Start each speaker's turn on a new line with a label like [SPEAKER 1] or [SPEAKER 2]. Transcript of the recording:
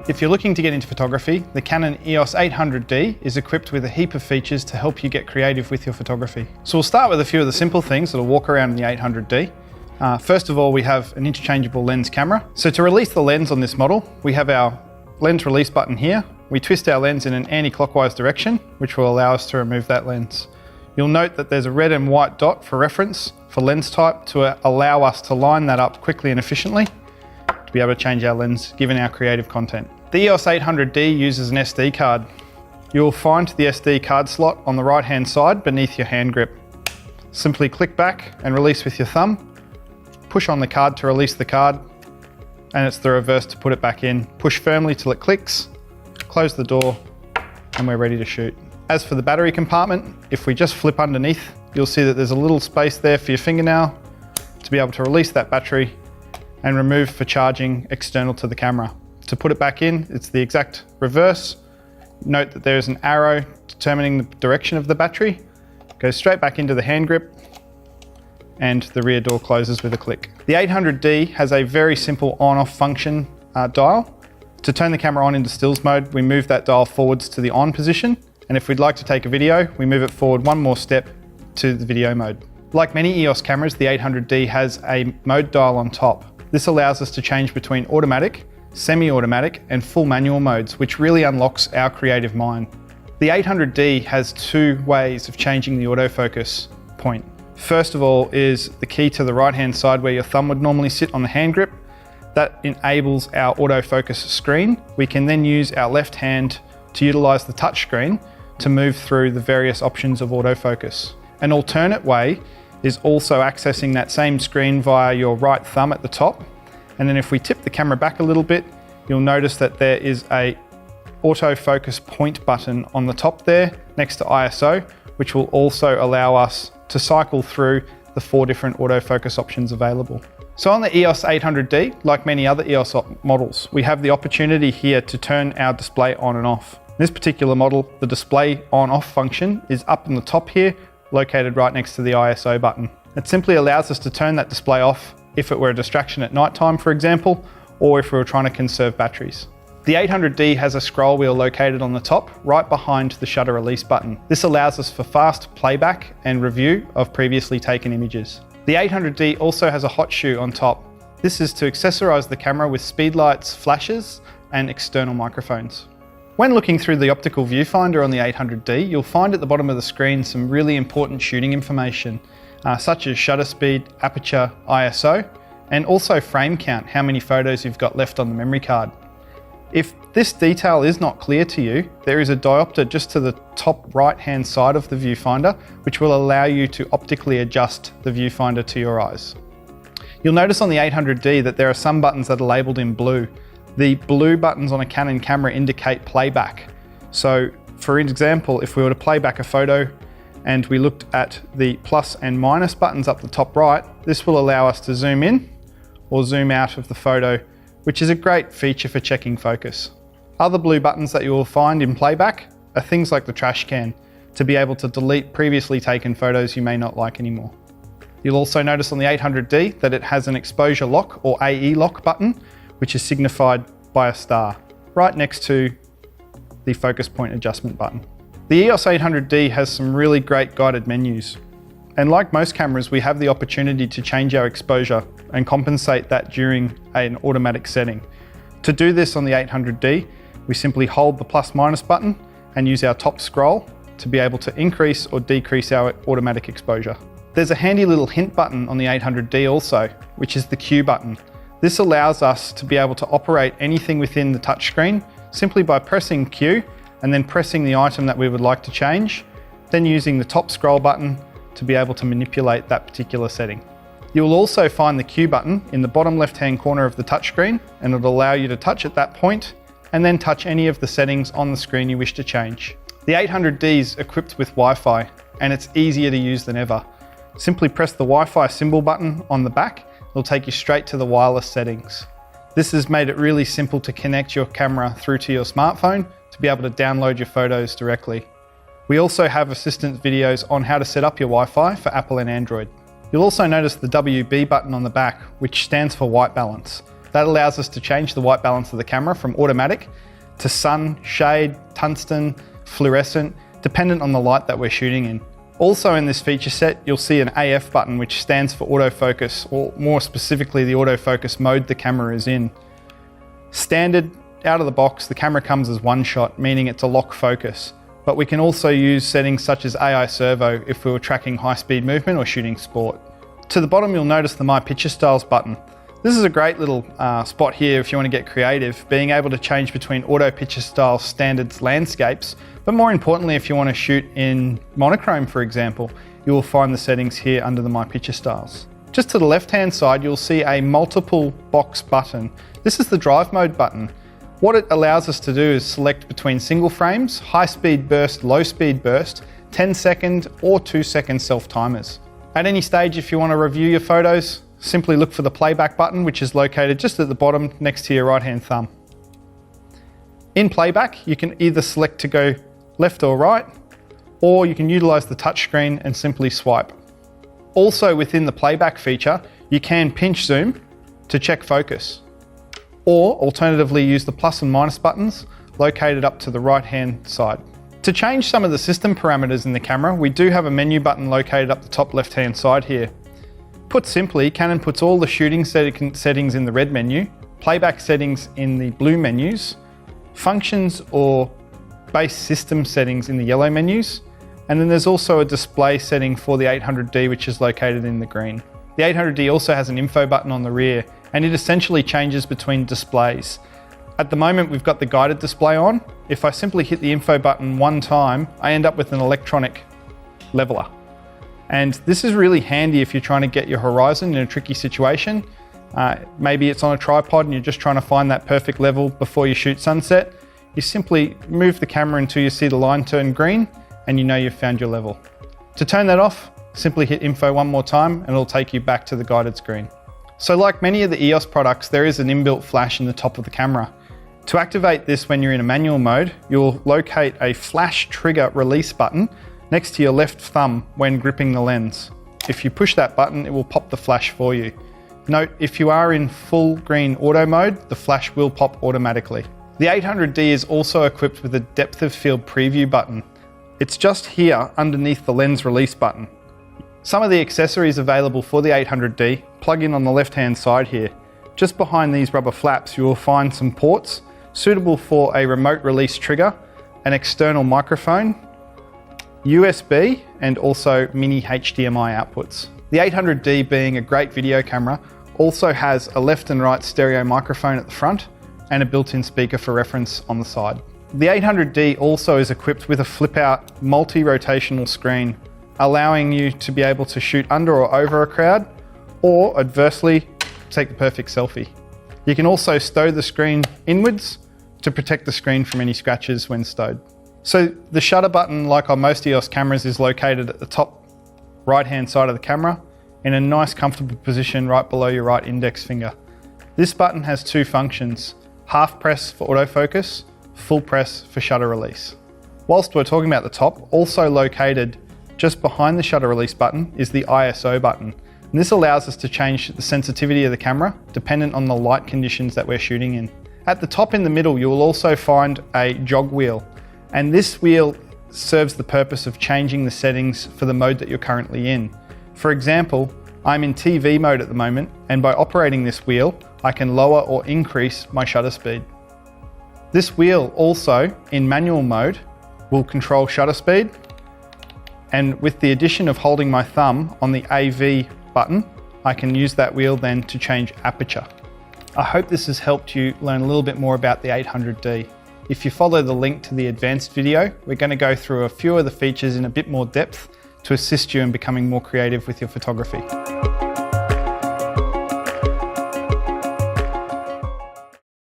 [SPEAKER 1] If you're looking to get into photography, the Canon EOS 800D is equipped with a heap of features to help you get creative with your photography. So we'll start with a few of the simple things that'll walk around in the 800D. First of all, we have an interchangeable lens camera. So to release the lens on this model, we have our lens release button here. We twist our lens in an anti-clockwise direction, which will allow us to remove that lens. You'll note that there's a red and white dot for reference for lens type to allow us to line that up quickly and efficiently to be able to change our lens given our creative content. The EOS 800D uses an SD card. You'll find the SD card slot on the right hand side beneath your hand grip. Simply click back and release with your thumb. Push on the card to release the card, and it's the reverse to put it back in. Push firmly till it clicks, close the door, and we're ready to shoot. As for the battery compartment, if we just flip underneath, you'll see that there's a little space there for your fingernail to be able to release that battery and remove for charging external to the camera. To put it back in, it's the exact reverse. Note that there is an arrow determining the direction of the battery. It goes straight back into the hand grip, and the rear door closes with a click. The 800D has a very simple on-off function dial. To turn the camera on into stills mode, we move that dial forwards to the on position, and if we'd like to take a video, we move it forward one more step to the video mode. Like many EOS cameras, the 800D has a mode dial on top. This allows us to change between automatic, semi-automatic and full manual modes, which really unlocks our creative mind. The 800D has two ways of changing the autofocus point. First of all is the key to the right-hand side where your thumb would normally sit on the hand grip. That enables our autofocus screen. We can then use our left hand to utilize the touch screen to move through the various options of autofocus. An alternate way is also accessing that same screen via your right thumb at the top. And then if we tip the camera back a little bit, you'll notice that there is a autofocus point button on the top there next to ISO, which will also allow us to cycle through the 4 different autofocus options available. So on the EOS 800D, like many other EOS models, we have the opportunity here to turn our display on and off. In this particular model, the display on-off function is up in the top here, located right next to the ISO button. It simply allows us to turn that display off if it were a distraction at night time, for example, or if we were trying to conserve batteries. The 800D has a scroll wheel located on the top, right behind the shutter release button. This allows us for fast playback and review of previously taken images. The 800D also has a hot shoe on top. This is to accessorize the camera with speed lights, flashes, and external microphones. When looking through the optical viewfinder on the 800D, you'll find at the bottom of the screen some really important shooting information, such as shutter speed, aperture, ISO, and also frame count, how many photos you've got left on the memory card. If this detail is not clear to you, there is a diopter just to the top right-hand side of the viewfinder, which will allow you to optically adjust the viewfinder to your eyes. You'll notice on the 800D that there are some buttons that are labeled in blue. The blue buttons on a Canon camera indicate playback. So for example, if we were to play back a photo and we looked at the plus and minus buttons up the top right, this will allow us to zoom in or zoom out of the photo, which is a great feature for checking focus. Other blue buttons that you will find in playback are things like the trash can, to be able to delete previously taken photos you may not like anymore. You'll also notice on the 800D that it has an exposure lock or AE lock button, which is signified by a star, right next to the focus point adjustment button. The EOS 800D has some really great guided menus. And like most cameras, we have the opportunity to change our exposure and compensate that during an automatic setting. To do this on the 800D, we simply hold the plus minus button and use our top scroll to be able to increase or decrease our automatic exposure. There's a handy little hint button on the 800D also, which is the Q button. This allows us to be able to operate anything within the touchscreen simply by pressing Q and then pressing the item that we would like to change, then using the top scroll button to be able to manipulate that particular setting. You will also find the Q button in the bottom left-hand corner of the touchscreen, and it'll allow you to touch at that point and then touch any of the settings on the screen you wish to change. The 800D is equipped with Wi-Fi, and it's easier to use than ever. Simply press the Wi-Fi symbol button on the back. It'll take you straight to the wireless settings. This has made it really simple to connect your camera through to your smartphone to be able to download your photos directly. We also have assistance videos on how to set up your Wi-Fi for Apple and Android. You'll also notice the WB button on the back, which stands for white balance. That allows us to change the white balance of the camera from automatic to sun, shade, tungsten, fluorescent, dependent on the light that we're shooting in. Also in this feature set, you'll see an AF button, which stands for autofocus, or more specifically the autofocus mode the camera is in. Standard, out of the box, the camera comes as one shot, meaning it's a lock focus. But we can also use settings such as AI servo if we were tracking high-speed movement or shooting sport. To the bottom, you'll notice the My Picture Styles button. This is a great little spot here if you want to get creative, being able to change between auto picture style standards landscapes, but more importantly, if you want to shoot in monochrome, for example, you will find the settings here under the My Picture Styles. Just to the left-hand side, you'll see a multiple box button. This is the drive mode button. What it allows us to do is select between single frames, high speed burst, low speed burst, 10-second or 2-second self-timers. At any stage, if you want to review your photos, simply look for the playback button, which is located just at the bottom next to your right-hand thumb. In playback, you can either select to go left or right, or you can utilize the touchscreen and simply swipe. Also within the playback feature, you can pinch zoom to check focus, or alternatively use the plus and minus buttons located up to the right-hand side. To change some of the system parameters in the camera, we do have a menu button located up the top left-hand side here. Put simply, Canon puts all the shooting settings in the red menu, playback settings in the blue menus, functions or base system settings in the yellow menus, and then there's also a display setting for the 800D, which is located in the green. The 800D also has an info button on the rear, and it essentially changes between displays. At the moment, we've got the guided display on. If I simply hit the info button one time, I end up with an electronic leveler. And this is really handy if you're trying to get your horizon in a tricky situation. Maybe it's on a tripod and you're just trying to find that perfect level before you shoot sunset. You simply move the camera until you see the line turn green and you know you've found your level. To turn that off, simply hit info one more time and it'll take you back to the guided screen. So like many of the EOS products, there is an inbuilt flash in the top of the camera. To activate this when you're in a manual mode, you'll locate a flash trigger release button next to your left thumb when gripping the lens. If you push that button, it will pop the flash for you. Note, if you are in full green auto mode, the flash will pop automatically. The 800D is also equipped with a depth of field preview button. It's just here underneath the lens release button. Some of the accessories available for the 800D plug in on the left-hand side here. Just behind these rubber flaps, you will find some ports suitable for a remote release trigger, an external microphone, USB, and also mini HDMI outputs. The 800D, being a great video camera, also has a left and right stereo microphone at the front and a built-in speaker for reference on the side. The 800D also is equipped with a flip-out multi-rotational screen, allowing you to be able to shoot under or over a crowd, or adversely, take the perfect selfie. You can also stow the screen inwards to protect the screen from any scratches when stowed. So the shutter button, like on most EOS cameras, is located at the top right-hand side of the camera in a nice comfortable position right below your right index finger. This button has two functions: half press for autofocus, full press for shutter release. Whilst we're talking about the top, also located just behind the shutter release button is the ISO button. And this allows us to change the sensitivity of the camera dependent on the light conditions that we're shooting in. At the top in the middle, you will also find a jog wheel. And this wheel serves the purpose of changing the settings for the mode that you're currently in. For example, I'm in TV mode at the moment, and by operating this wheel, I can lower or increase my shutter speed. This wheel also, in manual mode, will control shutter speed, and with the addition of holding my thumb on the AV button, I can use that wheel then to change aperture. I hope this has helped you learn a little bit more about the 800D. If you follow the link to the advanced video, we're going to go through a few of the features in a bit more depth to assist you in becoming more creative with your photography.